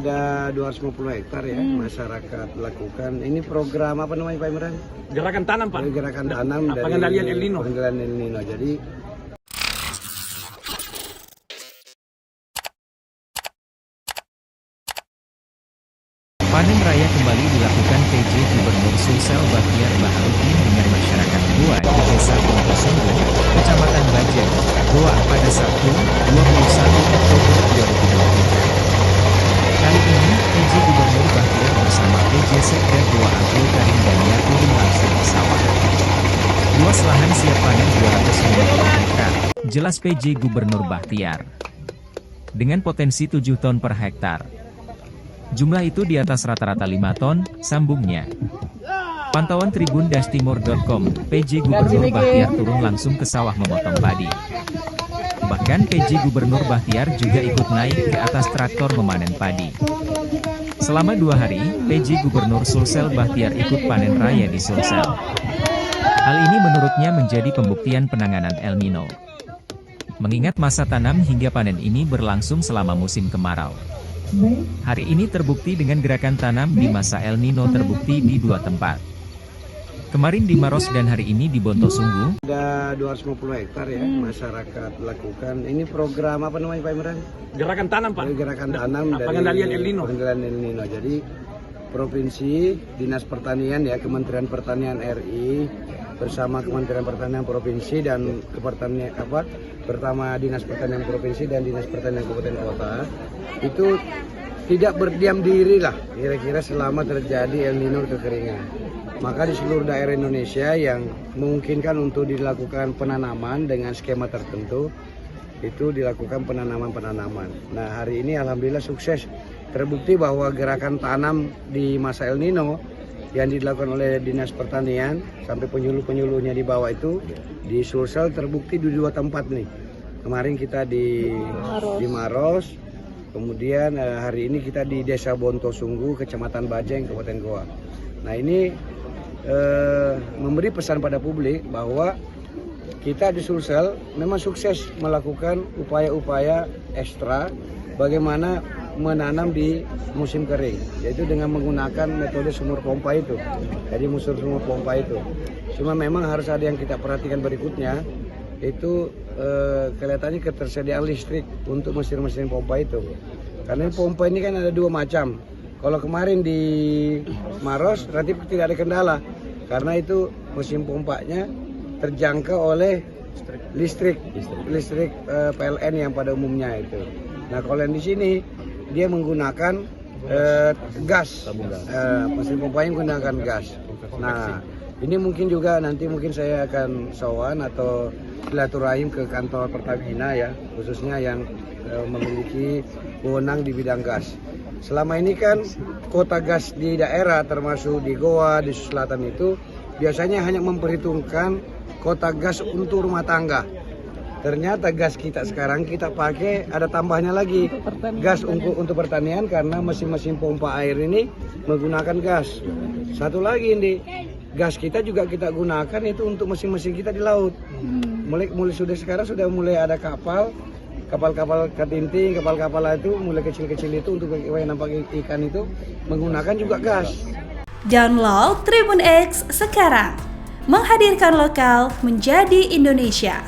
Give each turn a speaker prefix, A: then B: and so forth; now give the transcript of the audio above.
A: Ada 250 hektar ya masyarakat lakukan. Ini program apa namanya Pak Imran?
B: Gerakan tanam, Pak.
A: Gerakan tanam dari
B: pengendalian El Nino.
A: Pengendalian El Nino. Jadi
C: panen raya kembali dilakukan PJ Gubernur Sulsel Bakhtiar Baharudin dengan masyarakat Goa di Desa Pontosunggu, Kecamatan Bajen, Goa pada Sabtu, 21 Oktober 2023. Kali ini, PJ Gubernur Bakhtiar bersama PJ Sekda Goa Abdul Karim Dania turun langsung ke sawah. Luas lahan siap panen 250 hektar, jelas PJ Gubernur Bakhtiar. Dengan potensi 7 ton per hektar. Jumlah itu di atas rata-rata 5 ton, sambungnya. Pantauan tribun-timur.com, PJ Gubernur Bakhtiar turun langsung ke sawah memotong padi. Bahkan PJ Gubernur Bakhtiar juga ikut naik ke atas traktor memanen padi. Selama 2 hari, PJ Gubernur Sulsel Bakhtiar ikut panen raya di Sulsel. Hal ini menurutnya menjadi pembuktian penanganan El Nino. Mengingat masa tanam hingga panen ini berlangsung selama musim kemarau. Hari ini terbukti dengan gerakan tanam di masa El Nino terbukti di 2 tempat. Kemarin di Maros dan hari ini di Bontosunggu.
A: Ada 250 hektar ya masyarakat lakukan. Ini program apa namanya Pak Imran?
B: Gerakan tanam, Pak.
A: Gerakan tanam dari
B: pengendalian El Nino.
A: Pengendalian El Nino. Jadi Provinsi, Dinas Pertanian ya, Kementerian Pertanian RI bersama Kementerian Pertanian Provinsi dan pertama Dinas Pertanian Provinsi dan Dinas Pertanian Kabupaten Kota itu tidak berdiam diri lah kira-kira selama terjadi El Nino kekeringan. Maka di seluruh daerah Indonesia yang memungkinkan untuk dilakukan penanaman dengan skema tertentu itu dilakukan penanaman. Nah hari ini alhamdulillah sukses, terbukti bahwa gerakan tanam di masa El Nino yang dilakukan oleh Dinas Pertanian sampai penyuluh-penyuluhnya di bawah itu di Sulsel terbukti di 2 tempat nih. Kemarin kita di Maros, kemudian hari ini kita di Desa Bontosunggu, Kecamatan Bajeng, Kabupaten Goa. Nah ini memberi pesan pada publik bahwa kita di Sulsel memang sukses melakukan upaya-upaya ekstra bagaimana menanam di musim kering, yaitu dengan menggunakan metode sumur pompa itu. Jadi sumur pompa itu. Cuma memang harus ada yang kita perhatikan berikutnya, itu kelihatannya ketersediaan listrik untuk mesin-mesin pompa itu. Karena pompa ini kan ada 2 macam. Kalau kemarin di Maros relatif tidak ada kendala, karena itu mesin pompanya terjangkau oleh listrik PLN yang pada umumnya itu. Nah kalau yang di sini dia menggunakan gas, mesin pompanya menggunakan gas. Nah ini mungkin juga nanti saya akan sowan atau silaturahim ke kantor Pertamina ya, khususnya yang memiliki wewenang di bidang gas. Selama ini kan kota gas di daerah termasuk di Goa, di selatan itu biasanya hanya memperhitungkan kota gas untuk rumah tangga. Ternyata gas kita sekarang kita pakai ada tambahnya lagi, gas untuk pertanian karena mesin-mesin pompa air ini menggunakan gas. Satu lagi ini gas kita juga kita gunakan itu untuk mesin-mesin kita di laut. Mulai sekarang sudah mulai ada kapal katinting, kapal itu mulai kecil-kecil itu untuk yang nampak ikan itu menggunakan juga gas.
D: Download Tribun X sekarang, menghadirkan lokal menjadi Indonesia.